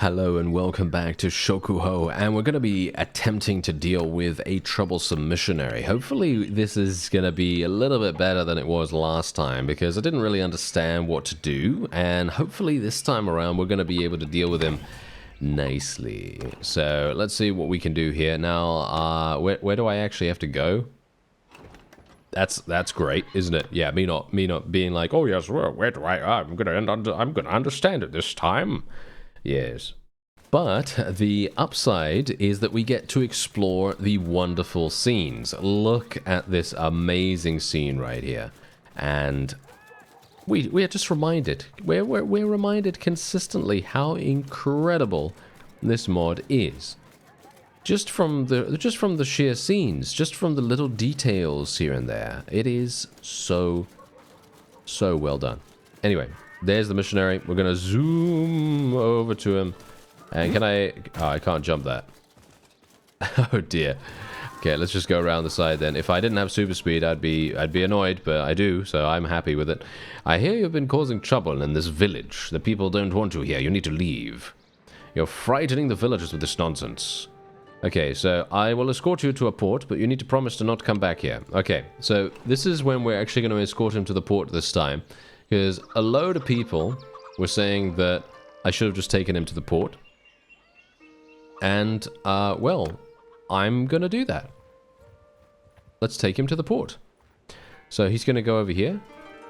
Hello and welcome back to Shokuho, and we're going to be attempting to deal with a troublesome missionary. Hopefully this is going to be a little bit better than it was last time, because I didn't really understand what to do, and hopefully this time around we're going to be able to deal with him nicely. So let's see what we can do here. Now, where do I actually have to go? That's great, isn't it? Yeah, me not being like, oh yes, well, where do I'm gonna understand it this time. Yes. But the upside is that we get to explore the wonderful scenes. Look at this amazing scene right here. And we are just reminded, we're reminded consistently how incredible this mod is. Just from the sheer scenes, just from the little details here and there. It is so well done. Anyway, there's the missionary. We're going to zoom over to him. And can I... Oh, I can't jump that. Oh, dear. Okay, let's just go around the side then. If I didn't have super speed, I'd be annoyed, but I do, so I'm happy with it. I hear you've been causing trouble in this village. The people don't want you here. You need to leave. You're frightening the villagers with this nonsense. Okay, so I will escort you to a port, but you need to promise to not come back here. Okay, so this is when we're actually going to escort him to the port this time. Because a load of people were saying that I should have just taken him to the port. And, well, I'm going to do that. Let's take him to the port. So he's going to go over here.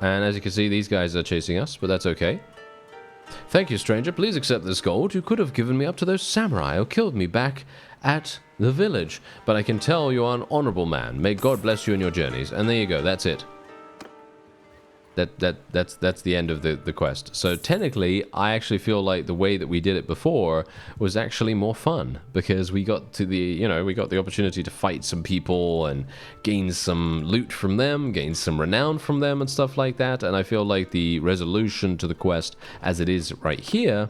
And as you can see, these guys are chasing us, but that's okay. Thank you, stranger. Please accept this gold. You could have given me up to those samurai who killed me back at the village. But I can tell you are an honorable man. May God bless you in your journeys. And there you go. That's it. That's the end of the quest. So technically, I actually feel like the way that we did it before was actually more fun, because we got to we got the opportunity to fight some people and gain some loot from them, gain some renown from them and stuff like that. And I feel like the resolution to the quest as it is right here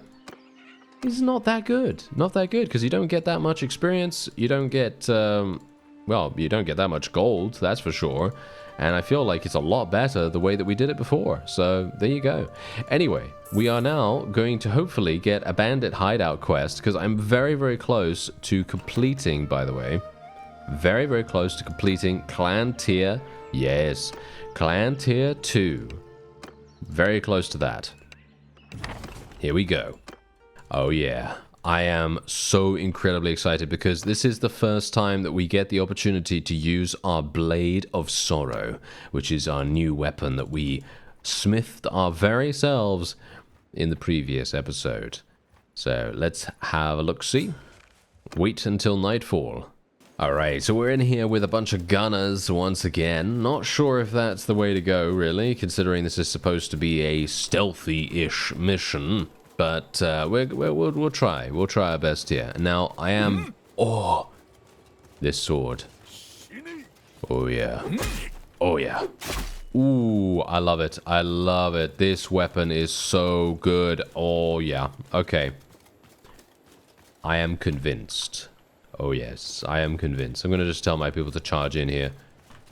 is not that good. Not that good, because you don't get that much experience. You don't get, well, you don't get that much gold, that's for sure. And I feel like it's a lot better the way that we did it before. So, there you go. Anyway, we are now going to hopefully get a bandit hideout quest, because I'm very, very close to completing, by the way. Very, very close to completing Clan Tier, yes, Clan Tier 2. Very close to that. Here we go. Oh yeah. I am so incredibly excited, because this is the first time that we get the opportunity to use our Blade of Sorrow, which is our new weapon that we smithed our very selves in the previous episode. So let's have a look-see. Wait until nightfall. Alright, so we're in here with a bunch of gunners once again. Not sure if that's the way to go, really, considering this is supposed to be a stealthy-ish mission. But we'll try. We'll try our best here. Now, I am... Oh! This sword. Oh, yeah. Oh, yeah. Ooh, I love it. I love it. This weapon is so good. Oh, yeah. Okay. I am convinced. Oh, yes. I am convinced. I'm going to just tell my people to charge in here.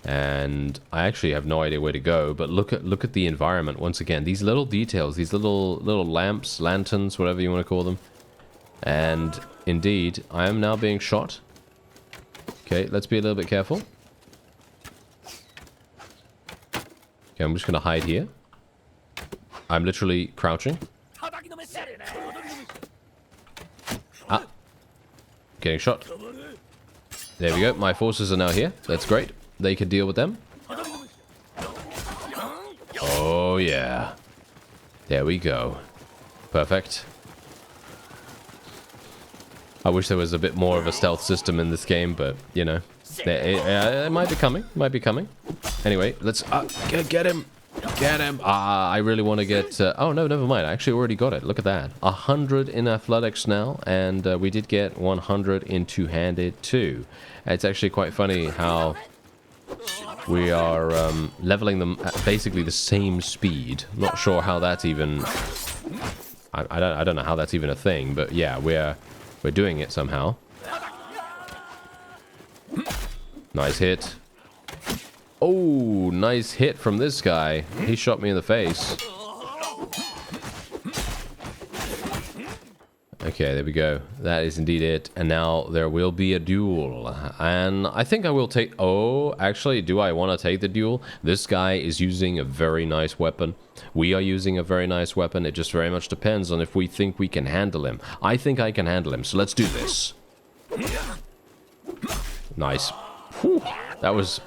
And I actually have no idea where to go, but look at the environment once again. These little details, these little lamps, lanterns, whatever you want to call them. And indeed, I am now being shot. Okay, let's be a little bit careful. Okay, I'm just going to hide here. I'm literally crouching. Ah. Getting shot. There we go. My forces are now here. That's great. They can deal with them. Oh, yeah. There we go. Perfect. I wish there was a bit more of a stealth system in this game, but, you know. It might be coming. Might be coming. Anyway, let's... get him! Get him! I really want to get... oh, no, never mind. I actually already got it. Look at that. 100 in athletics now, and we did get 100 in two-handed, too. It's actually quite funny how... we are leveling them at basically the same speed. Not sure how that's even... I don't know how that's even a thing, but yeah, we're doing it somehow. Nice hit. Oh, nice hit from this guy. He shot me in the face. Okay, there we go. That is indeed it. And now there will be a duel. And I think I will take... Oh, actually, do I want to take the duel? This guy is using a very nice weapon. We are using a very nice weapon. It just very much depends on if we think we can handle him. I think I can handle him, so let's do this. Nice. Whew, that was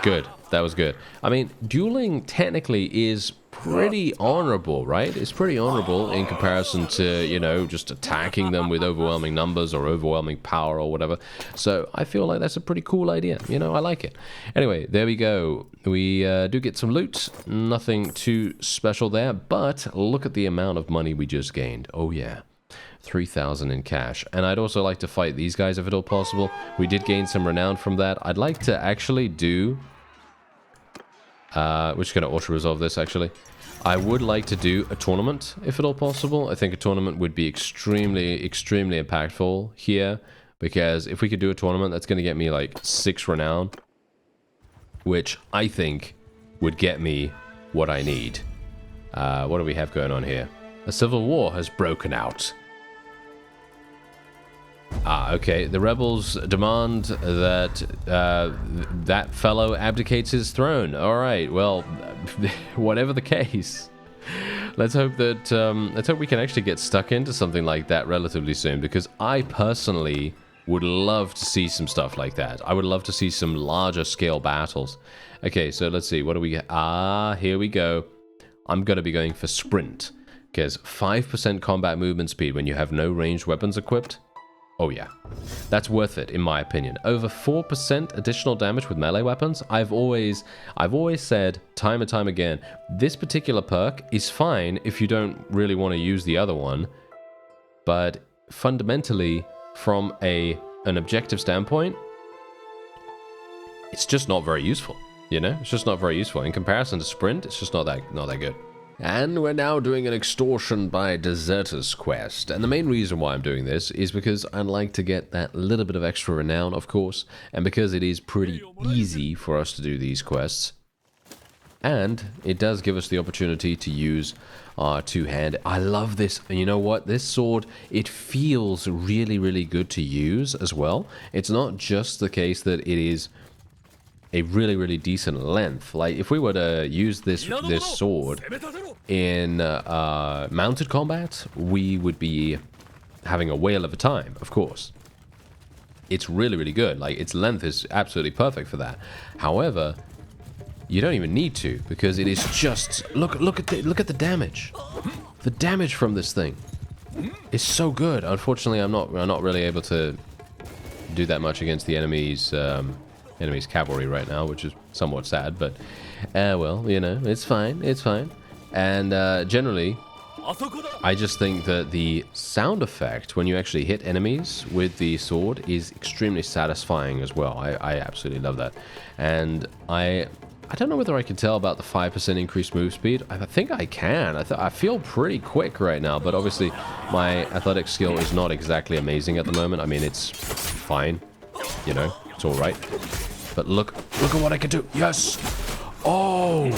good. That was good. I mean, dueling technically is pretty honorable, right? It's pretty honorable in comparison to, you know, just attacking them with overwhelming numbers or overwhelming power or whatever. So I feel like that's a pretty cool idea. You know, I like it. Anyway, there we go. We do get some loot. Nothing too special there, but look at the amount of money we just gained. Oh, yeah. 3,000 in cash. And I'd also like to fight these guys if at all possible. We did gain some renown from that. I'd like to actually do... we're just going to auto-resolve this, actually. I would like to do a tournament, if at all possible. I think a tournament would be extremely, extremely impactful here. Because if we could do a tournament, that's going to get me, like, 6 renown. Which I think would get me what I need. What do we have going on here? A civil war has broken out. Ah, okay. The rebels demand that that fellow abdicates his throne. All right. Well, whatever the case, let's hope that we can actually get stuck into something like that relatively soon. Because I personally would love to see some stuff like that. I would love to see some larger scale battles. Okay, so let's see. What do we get? Ah, here we go. I'm gonna be going for sprint because 5% combat movement speed when you have no ranged weapons equipped. Oh yeah, that's worth it in my opinion. Over 4% additional damage with melee weapons. I've always said time and time again, this particular perk is fine if you don't really want to use the other one, but fundamentally from an objective standpoint, it's just not very useful. You know, it's just not very useful in comparison to sprint. It's just not that good. And we're now doing an extortion by deserters quest. And the main reason why I'm doing this is because I'd like to get that little bit of extra renown, of course, and because it is pretty easy for us to do these quests. And it does give us the opportunity to use our two-hand. I love this. And you know what? This sword, it feels really, really good to use as well. It's not just the case that it is a really, really decent length. Like, if we were to use this sword in mounted combat, we would be having a whale of a time, of course. It's really, really good. Like, its length is absolutely perfect for that. However, you don't even need to, because it is just... Look at the damage. The damage from this thing is so good. Unfortunately, I'm not really able to do that much against the enemy's cavalry right now, which is somewhat sad, but well, you know, it's fine. And generally, I just think that the sound effect when you actually hit enemies with the sword is extremely satisfying as well. I absolutely love that. And I don't know whether I can tell about the 5% increased move speed. I think I can. I feel pretty quick right now, but obviously my athletic skill is not exactly amazing at the moment. I mean, it's fine, you know, it's all right. But look at what I can do. Yes. Oh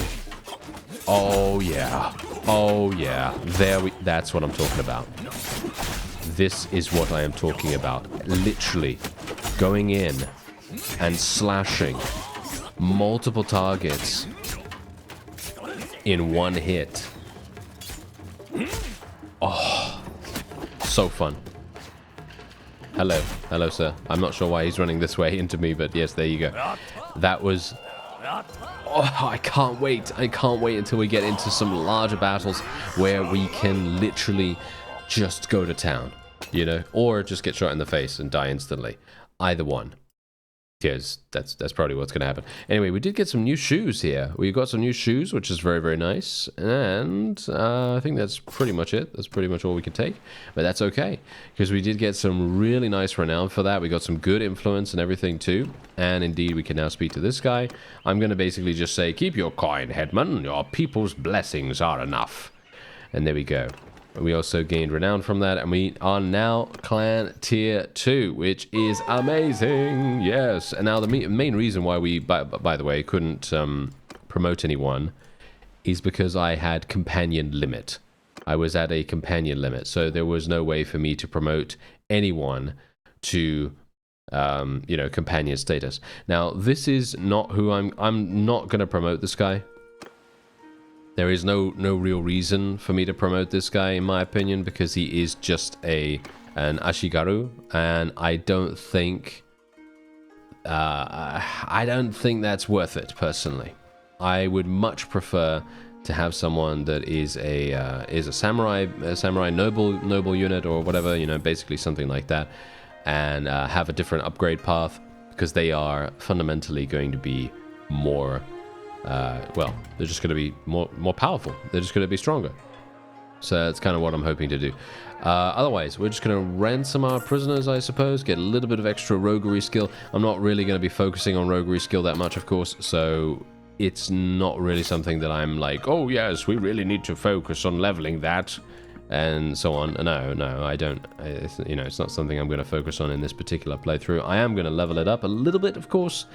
yeah. That's what I'm talking about. This is what I am talking about. Literally going in and slashing multiple targets in one hit. Oh, so fun. Hello, sir. I'm not sure why he's running this way into me, but yes, there you go. That was... Oh, I can't wait. I can't wait until we get into some larger battles where we can literally just go to town, you know, or just get shot in the face and die instantly. Either one. Because that's probably what's going to happen. Anyway, we did get some new shoes here. We got some new shoes, which is very, very nice. And I think that's pretty much it. That's pretty much all we can take. But that's okay, because we did get some really nice renown for that. We got some good influence and everything too. And indeed, we can now speak to this guy. I'm going to basically just say, keep your coin, headman. Your people's blessings are enough. And there we go. We also gained renown from that, and we are now clan tier 2, which is amazing. Yes, and now the main reason why we, by the way, couldn't promote anyone is because I had companion limit. I was at a companion limit, so there was no way for me to promote anyone to companion status. Now, this is not who I'm not going to promote this guy. There is no real reason for me to promote this guy, in my opinion, because he is just an Ashigaru, and I don't think that's worth it, personally. I would much prefer to have someone that is a samurai noble unit or whatever, basically something like that, and have a different upgrade path, because they are fundamentally going to be more they're just going to be more powerful. They're just going to be stronger. So that's kind of what I'm hoping to do. Otherwise, we're just going to ransom our prisoners, I suppose, get a little bit of extra roguery skill. I'm not really going to be focusing on roguery skill that much, of course, so it's not really something that I'm like, oh yes, we really need to focus on leveling that, and so on. No, I don't. It's not something I'm going to focus on in this particular playthrough. I am going to level it up a little bit, of course,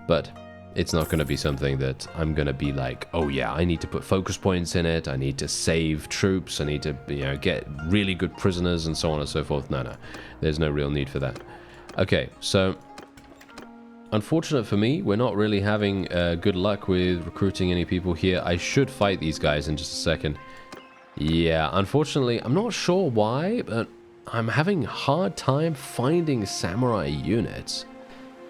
but it's not going to be something that I'm going to be like, oh yeah, I need to put focus points in it, I need to save troops, I need to, get really good prisoners, and so on and so forth. No, there's no real need for that. Okay, so unfortunate for me, we're not really having good luck with recruiting any people here. I should fight these guys in just a second. Yeah, unfortunately, I'm not sure why, but I'm having a hard time finding samurai units.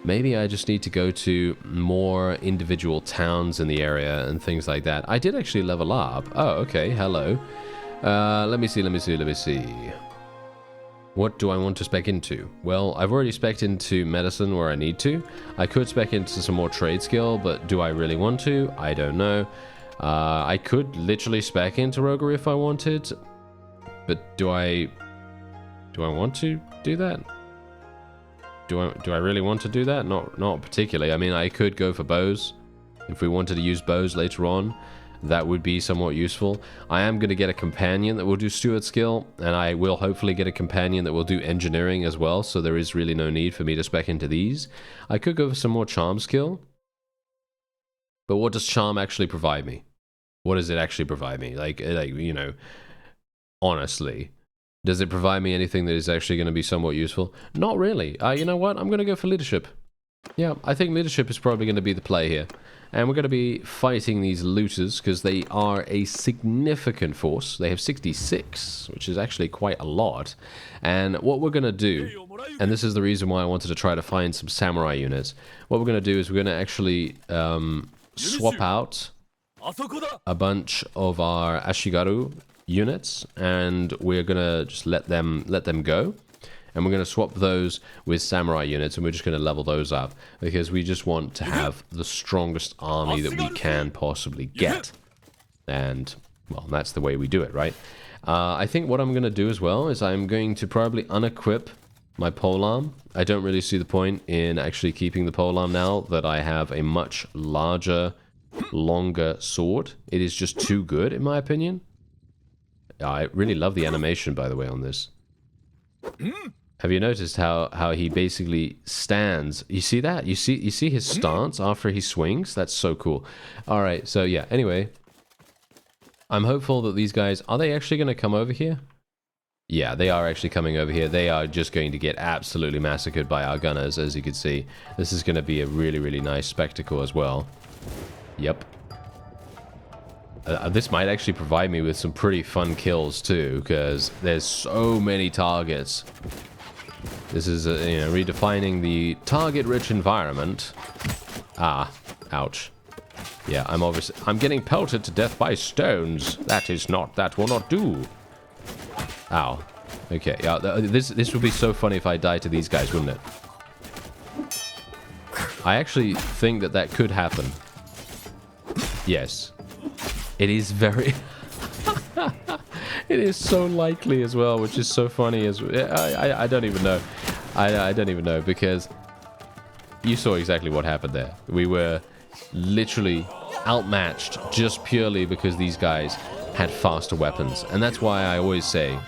Maybe I just need to go to more individual towns in the area and things like that. I did actually level up. Oh, okay, hello. Let me see. What do I want to spec into? Well, I've already spec'd into medicine where I need to. I could spec into some more trade skill, but do I really want to? I don't know. I could literally spec into roguery if I wanted, but do I want to do that? Do I really want to do that? Not particularly. I mean, I could go for bows. If we wanted to use bows later on, that would be somewhat useful. I am going to get a companion that will do steward skill, and I will hopefully get a companion that will do engineering as well, so there is really no need for me to spec into these. I could go for some more charm skill. But what does charm actually provide me? What does it actually provide me? Like honestly. Does it provide me anything that is actually going to be somewhat useful? Not really. You know what? I'm going to go for leadership. Yeah, I think leadership is probably going to be the play here. And we're going to be fighting these looters because they are a significant force. They have 66, which is actually quite a lot. And what we're going to do, and this is the reason why I wanted to try to find some samurai units, what we're going to do is we're going to actually swap out a bunch of our Ashigaru units, and we're gonna just let them go, and we're gonna swap those with samurai units, and we're just gonna level those up because we just want to have the strongest army that we can possibly get. And well, that's the way we do it, right? I think what I'm gonna do as well is I'm going to probably unequip my polearm. I don't really see the point in actually keeping the polearm now that I have a much larger, longer sword. It is just too good, in my opinion. I really love the animation, by the way, on this. Have you noticed how he basically stands? You see that? You see his stance after he swings? That's so cool. All right, so yeah, anyway. I'm hopeful that these guys... Are they actually going to come over here? Yeah, they are actually coming over here. They are just going to get absolutely massacred by our gunners, as you can see. This is going to be a really, really nice spectacle as well. Yep. This might actually provide me with some pretty fun kills too, because there's so many targets. This is, redefining the target-rich environment. Ah, ouch. Yeah, I'm getting pelted to death by stones. That will not do. Ow. Okay, yeah, this would be so funny if I died to these guys, wouldn't it? I actually think that could happen. Yes. It is very... It is so likely as well, which is so funny. I don't even know. I don't even know, because you saw exactly what happened there. We were literally outmatched just purely because these guys had faster weapons. And that's why I always say,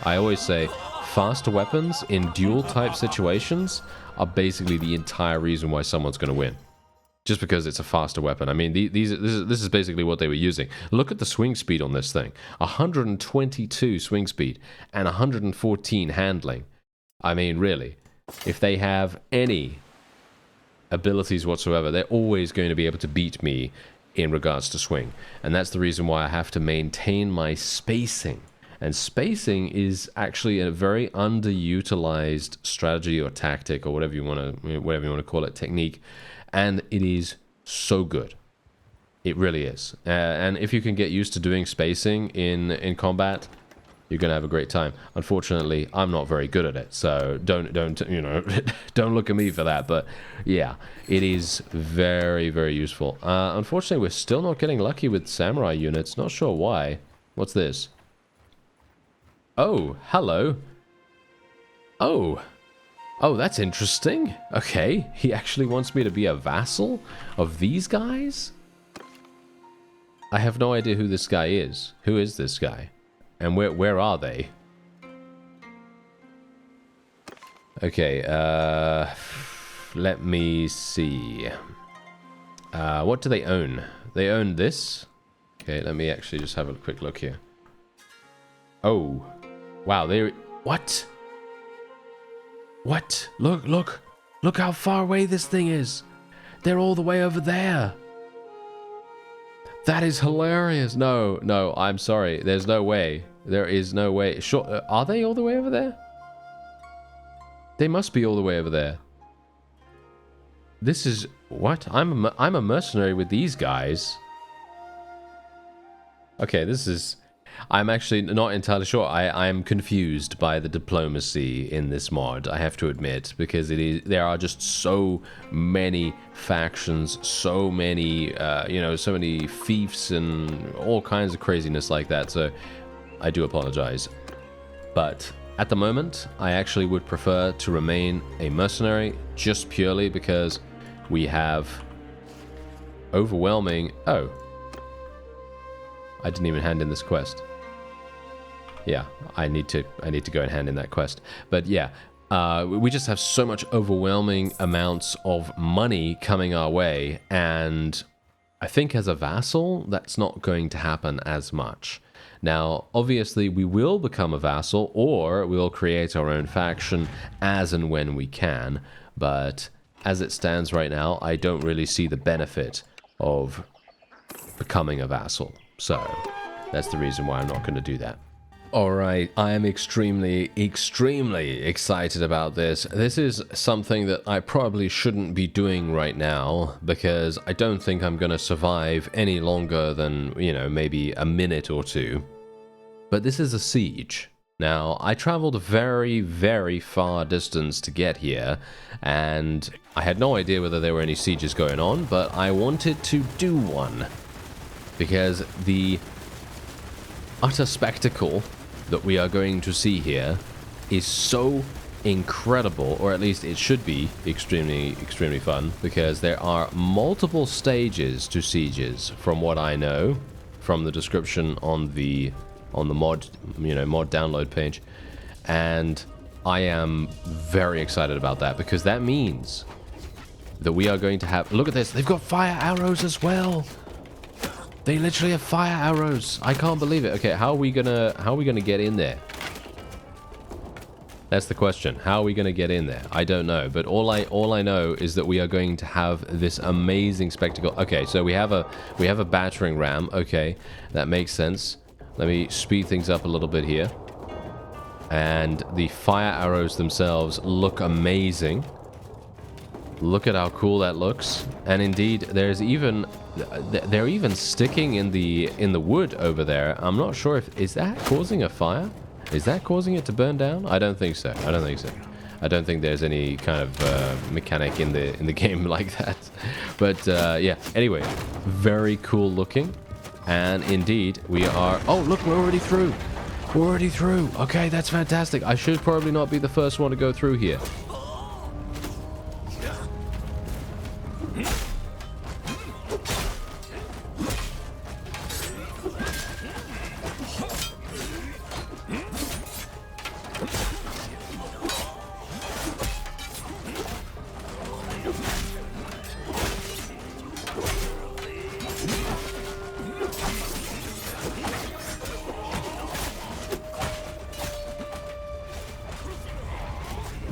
faster weapons in duel type situations are basically the entire reason why someone's going to win. just because it's a faster weapon. I mean, this is basically what they were using. Look at the swing speed on this thing. 122 swing speed and 114 handling. I mean, really, if they have any abilities whatsoever, they're always going to be able to beat me in regards to swing. And that's the reason why I have to maintain my spacing. And spacing is actually a very underutilized strategy or tactic or whatever you want to call it, technique. And it is so good. It really is. And if you can get used to doing spacing in combat, you're gonna have a great time. Unfortunately, I'm not very good at it, so don't don't look at me for that. But yeah, it is very, very useful. Unfortunately, we're still not getting lucky with samurai units. Not sure why. What's this? Oh, hello. Oh, that's interesting. Okay, he actually wants me to be a vassal of these guys? I have no idea who this guy is. Who is this guy? And where are they? Okay, let me see. What do they own? They own this? Okay, let me actually just have a quick look here. Oh. Wow, they... What? What? Look how far away this thing is. They're all the way over there. That is hilarious. No, I'm sorry. There's no way. There is no way. Sure, are they all the way over there? They must be all the way over there. This is... What? I'm a mercenary with these guys. Okay, this is... I'm actually not entirely sure. I am confused by the diplomacy in this mod, I have to admit, because there are just so many factions, so many, so many fiefs and all kinds of craziness like that, so I do apologize. But at the moment, I actually would prefer to remain a mercenary, just purely because we have overwhelming... Oh. I didn't even hand in this quest. Yeah, I need to go and hand in that quest. But yeah, we just have so much overwhelming amounts of money coming our way, and I think as a vassal, that's not going to happen as much. Now, obviously, we will become a vassal, or we'll create our own faction as and when we can, but as it stands right now, I don't really see the benefit of becoming a vassal. So, that's the reason why I'm not going to do that. Alright, I am extremely excited about this. This is something that I probably shouldn't be doing right now, because I don't think I'm going to survive any longer than, maybe a minute or two. But this is a siege. Now, I traveled a very, very far distance to get here, and I had no idea whether there were any sieges going on, but I wanted to do one. Because the utter spectacle that we are going to see here is so incredible, or at least it should be extremely fun, because there are multiple stages to sieges from what I know from the description on the mod mod download page, and I am very excited about that, because that means that we are going to have... Look at this, they've got fire arrows as well. They literally have fire arrows. I can't believe it. Okay, how are we gonna get in there? That's the question. How are we gonna get in there? I don't know. But all I know is that we are going to have this amazing spectacle. Okay, so we have a battering ram. Okay, that makes sense. Let me speed things up a little bit here. And the fire arrows themselves look amazing. Look at how cool that looks. And indeed, they're even sticking in the wood over there. I'm not sure is that causing a fire? Is that causing it to burn down? I don't think so. I don't think there's any kind of mechanic in the game like that. But yeah, anyway, very cool looking. And indeed, we are... Oh, look, we're already through. We're already through. Okay, that's fantastic. I should probably not be the first one to go through here.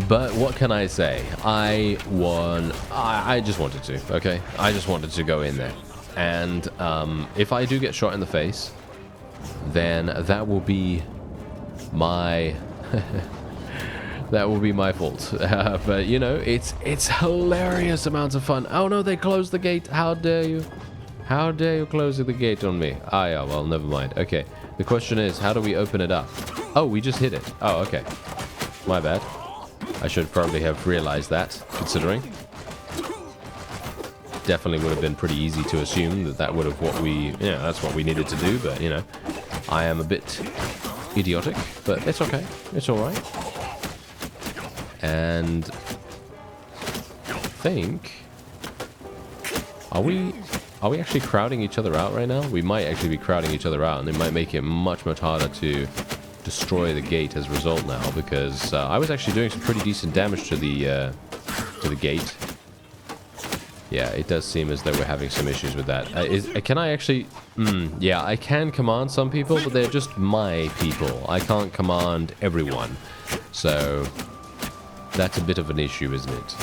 But what can I say? I won. I just wanted to, okay? I just wanted to go in there. And if I do get shot in the face, then that will be my... that will be my fault. But, you know, it's hilarious amounts of fun. Oh, no, they closed the gate. How dare you? How dare you close the gate on me? Ah, yeah, well, never mind. Okay, the question is, how do we open it up? Oh, we just hit it. Oh, okay. My bad. I should probably have realized that, considering. Definitely would have been pretty easy to assume that that would have what we... Yeah, that's what we needed to do, but, you know, I am a bit idiotic, but it's okay. It's alright. And... I think... Are we actually crowding each other out right now? We might actually be crowding each other out, and it might make it much harder to destroy the gate as a result now, because I was actually doing some pretty decent damage to the gate. Yeah, it does seem as though we're having some issues with that. Can I actually... yeah, I can command some people, but they're just my people. I can't command everyone. So, that's a bit of an issue, isn't it?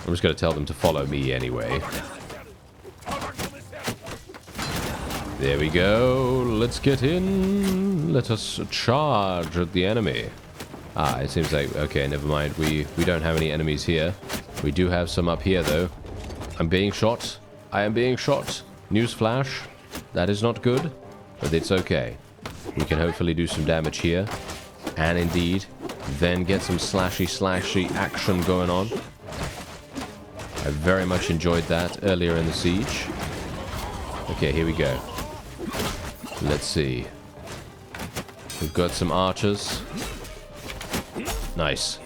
I'm just going to tell them to follow me anyway. There we go. Let's get in. Let us charge at the enemy. Ah, it seems like... Okay, never mind. We don't have any enemies here. We do have some up here, though. I'm being shot. I am being shot. Newsflash. That is not good, but it's okay. We can hopefully do some damage here. And indeed, then get some slashy action going on. I very much enjoyed that earlier in the siege. Okay, here we go. Let's see. We've got some archers. Nice.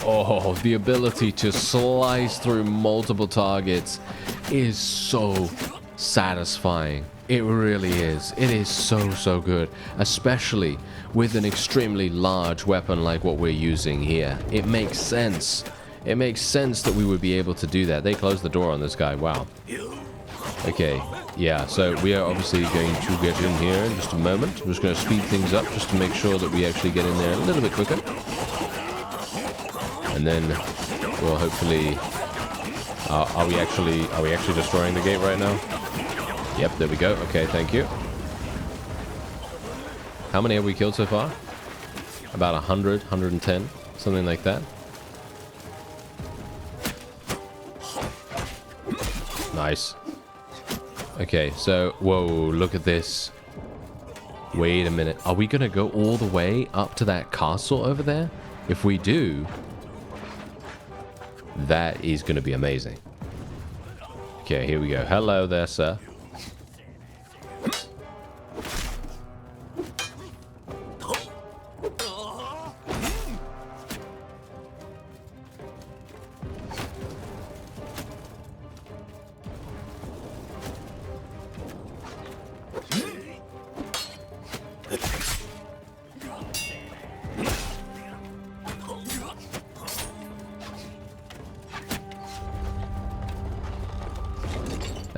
Oh, the ability to slice through multiple targets is so satisfying. It really is. It is so good. Especially with an extremely large weapon like what we're using here. It makes sense. It makes sense that we would be able to do that. They closed the door on this guy. Wow. Okay. Yeah, so we are obviously going to get in here in just a moment. I'm just going to speed things up just to make sure that we actually get in there a little bit quicker. And then we'll hopefully... are we actually destroying the gate right now? Yep, there we go. Okay, thank you. How many have we killed so far? About 100, 110, something like that. Nice. Okay, so... Whoa, look at this. Wait a minute. Are we going to go all the way up to that castle over there? If we do... That is going to be amazing. Okay, here we go. Hello there, sir.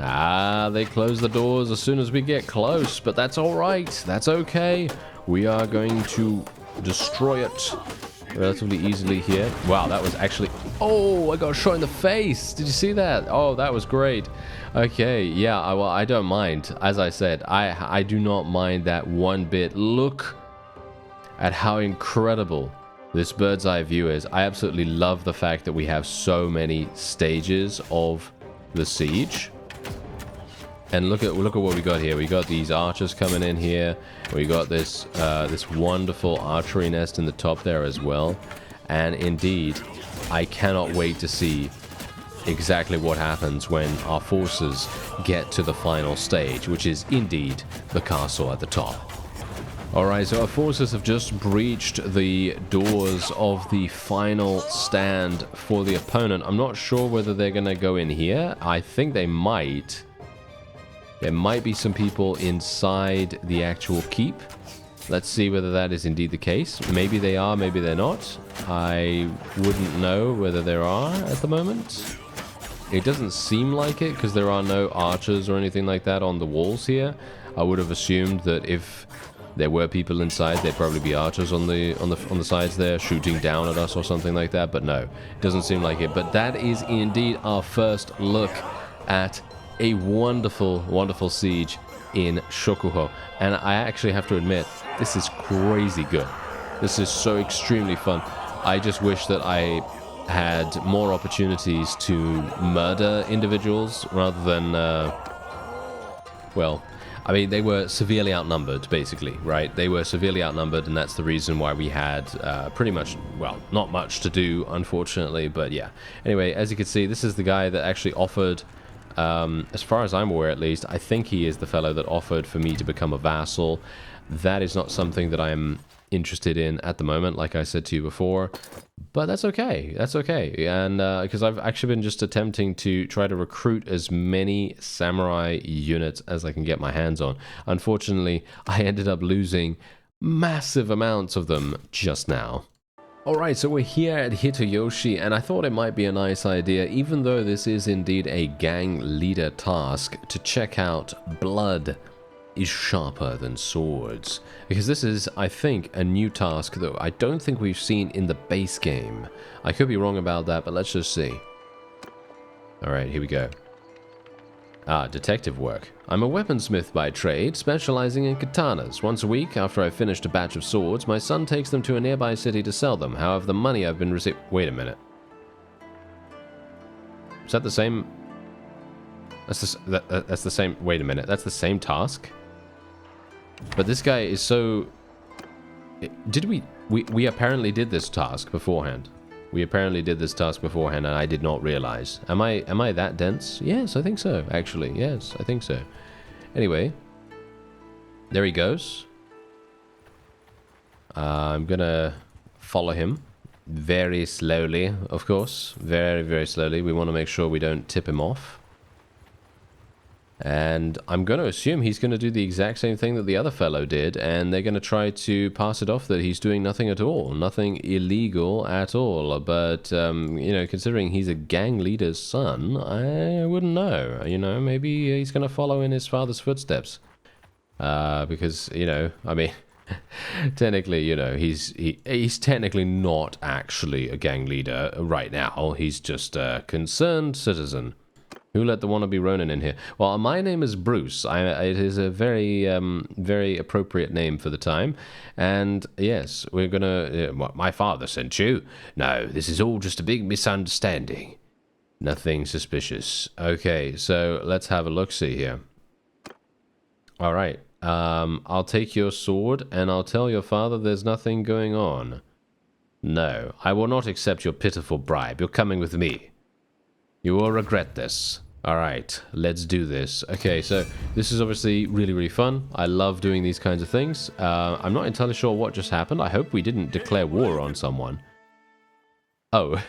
Ah, they close the doors as soon as we get close, but that's alright. That's okay. We are going to destroy it relatively easily here. Wow, that was actually... Oh, I got shot in the face. Did you see that? Oh, that was great. Okay, yeah, well, I don't mind. As I said, I do not mind that one bit. Look at how incredible this bird's eye view is. I absolutely love the fact that we have so many stages of the siege. And look at what we got here. We got these archers coming in here. We got this this wonderful archery nest in the top there as well. And indeed, I cannot wait to see exactly what happens when our forces get to the final stage, which is indeed the castle at the top. Alright, so our forces have just breached the doors of the final stand for the opponent. I'm not sure whether they're going to go in here. I think they might. There might be some people inside the actual keep. Let's see whether that is indeed the case. Maybe they are, maybe they're not. I wouldn't know whether there are at the moment. It doesn't seem like it because there are no archers or anything like that on the walls here. I would have assumed that if there were people inside, there'd probably be archers on the sides there shooting down at us or something like that, but no, it doesn't seem like it. But that is indeed our first look at a wonderful, wonderful siege in Shokuho. And I actually have to admit, this is crazy good. This is so extremely fun. I just wish that I had more opportunities to murder individuals rather than, well, I mean, they were severely outnumbered, basically, right? They were severely outnumbered, and that's the reason why we had pretty much, well, not much to do, unfortunately, but yeah. Anyway, as you can see, this is the guy that actually offered, as far as I'm aware at least, I think he is the fellow that offered for me to become a vassal. That is not something that I'm interested in at the moment, like I said to you before. But that's okay. That's okay. And because I've actually been just attempting to try to recruit as many samurai units as I can get my hands on. Unfortunately, I ended up losing massive amounts of them just now. Alright, so we're here at Hitoyoshi, and I thought it might be a nice idea, even though this is indeed a gang leader task, to check out blood is sharper than swords, because this is, I think, a new task that I don't think we've seen in the base game. I could be wrong about that, but let's just see. Alright, here we go. Ah, detective work. I'm a weaponsmith by trade, specializing in katanas. Once a week, after I've finished a batch of swords, my son takes them to a nearby city to sell them. However, the money I've been receiving... Wait a minute. Is that the same... That's the same... Wait a minute. That's the same task? But this guy is so... Did we apparently did this task beforehand. We apparently did this task beforehand and I did not realize. Am I that dense? Yes, I think so, actually. Yes, I think so. Anyway. There he goes. I'm gonna follow him. Very slowly, of course. Very, very slowly. We want to make sure we don't tip him off. And I'm going to assume he's going to do the exact same thing that the other fellow did, and they're going to try to pass it off that he's doing nothing at all, nothing illegal at all. But, you know, considering he's a gang leader's son, I wouldn't know. You know, maybe he's going to follow in his father's footsteps. Because, you know, I mean, technically, you know, he's technically not actually a gang leader right now. He's just a concerned citizen. Who let the wannabe Ronin in here? Well, my name is Bruce. It is a very, very appropriate name for the time. And yes, we're gonna... my father sent you. No, this is all just a big misunderstanding. Nothing suspicious. Okay, so let's have a look-see here. All right. I'll take your sword, and I'll tell your father there's nothing going on. No, I will not accept your pitiful bribe. You're coming with me. You will regret this. Alright, let's do this. Okay, so this is obviously really, really fun. I love doing these kinds of things. I'm not entirely sure what just happened. I hope we didn't declare war on someone. Oh,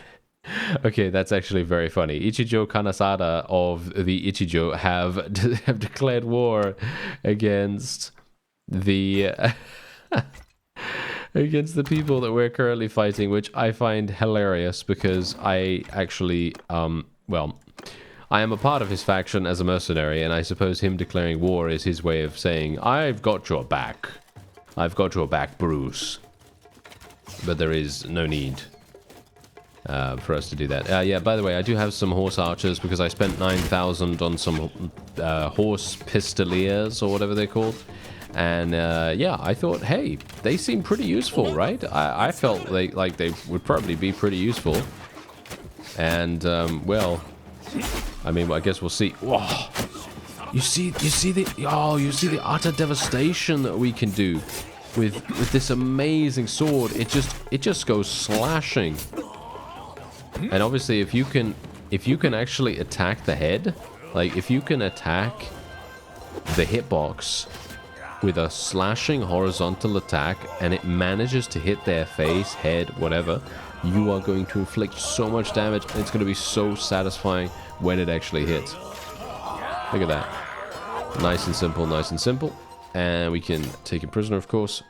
okay, that's actually very funny. Ichijo Kanasada of the Ichijo have declared war against the... against the people that we're currently fighting, which I find hilarious because I actually, well, I am a part of his faction as a mercenary, and I suppose him declaring war is his way of saying, I've got your back. I've got your back, Bruce. But there is no need for us to do that. Yeah, by the way, I do have some horse archers because I spent 9,000 on some horse pistoliers, or whatever they're called. And yeah, I thought, hey, they seem pretty useful, right? I felt like they would probably be pretty useful. And well, I mean, I guess we'll see. Whoa. You see the utter devastation that we can do with this amazing sword. It just goes slashing. And obviously, if you can actually attack the head, like if you can attack the hitbox with a slashing horizontal attack and it manages to hit their face, head, whatever, you are going to inflict so much damage and it's going to be so satisfying when it actually hits. Look at that. Nice and simple, nice and simple. And we can take a prisoner, of course.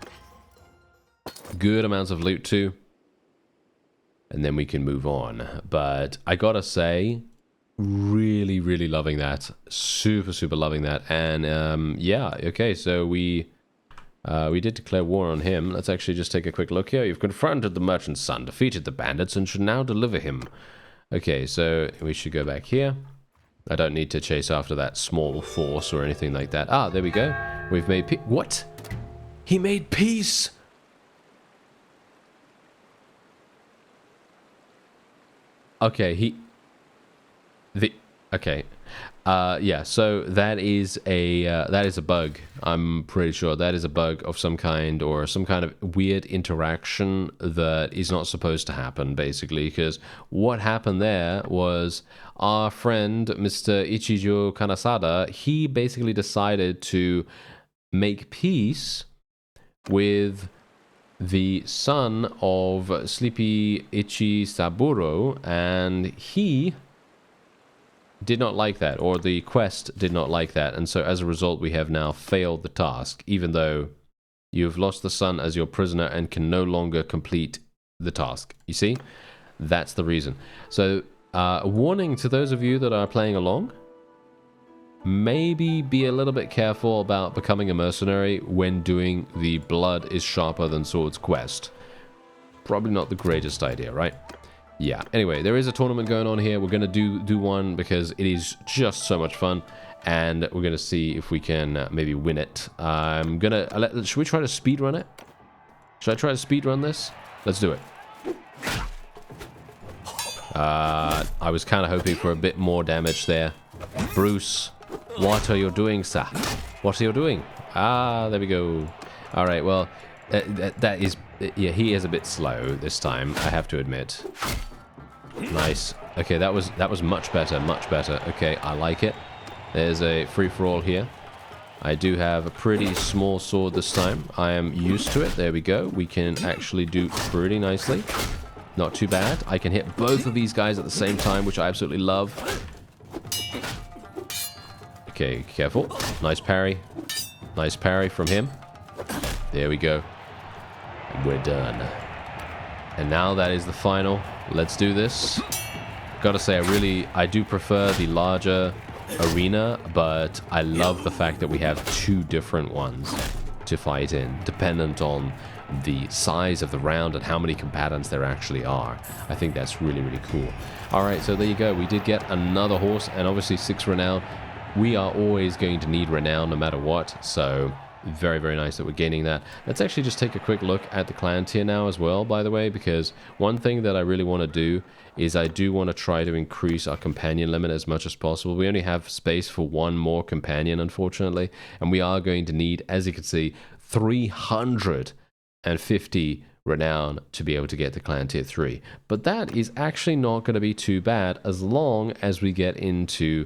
Good amounts of loot too. And then we can move on. But I gotta say, really, really loving that. Super, super loving that. And yeah, okay, so we did declare war on him. Let's actually just take a quick look here. You've confronted the merchant's son, defeated the bandits, and should now deliver him. Okay, so we should go back here. I don't need to chase after that small force or anything like that. Ah, there we go. We've made peace. What? He made peace! Okay, okay. Yeah, so that is a bug. I'm pretty sure that is a bug of some kind, or some kind of weird interaction that is not supposed to happen, basically, because what happened there was our friend, Mr. Ichijo Kanasada, he basically decided to make peace with the son of Sleepy Ichi Saburo, and he did not like that, or the quest did not like that, and so as a result we have now failed the task, even though you have lost the son as your prisoner and can no longer complete the task. You see? That's the reason. So, a warning to those of you that are playing along, maybe be a little bit careful about becoming a mercenary when doing the blood is sharper than swords quest. Probably not the greatest idea, right? Yeah, anyway, there is a tournament going on here. We're going to do one because it is just so much fun, and we're going to see if we can maybe win it. I'm going to... should we try to speedrun it? Should I try to speedrun this? Let's do it. I was kind of hoping for a bit more damage there. Bruce, what are you doing, sir? What are you doing? Ah, there we go. All right, well, that is... yeah, he is a bit slow this time, I have to admit. Nice. Okay, that was much better, much better. Okay, I like it. There's a free-for-all here. I do have a pretty small sword this time. I am used to it. There we go. We can actually do pretty nicely. Not too bad. I can hit both of these guys at the same time, which I absolutely love. Okay, careful. Nice parry. Nice parry from him. There we go. We're done. And now that is the final. Let's do this. Gotta say, I do prefer the larger arena, but I love the fact that we have two different ones to fight in, dependent on the size of the round and how many combatants there actually are. I think that's really, really cool. Alright, so there you go. We did get another horse, and obviously 6 renown. We are always going to need renown no matter what, so very, very nice that we're gaining that. Let's actually just take a quick look at the clan tier now as well, by the way, because one thing that I really want to do is I do want to try to increase our companion limit as much as possible. We only have space for one more companion, unfortunately, and we are going to need, as you can see, 350 renown to be able to get to clan tier 3. But that is actually not going to be too bad as long as we get into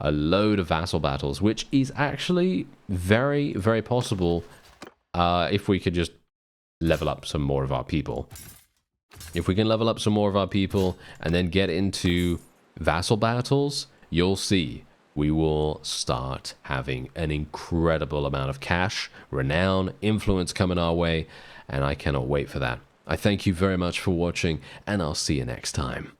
a load of vassal battles, which is actually very, very possible if we could just level up some more of our people. If we can level up some more of our people and then get into vassal battles, you'll see we will start having an incredible amount of cash, renown, influence coming our way, and I cannot wait for that. I thank you very much for watching, and I'll see you next time.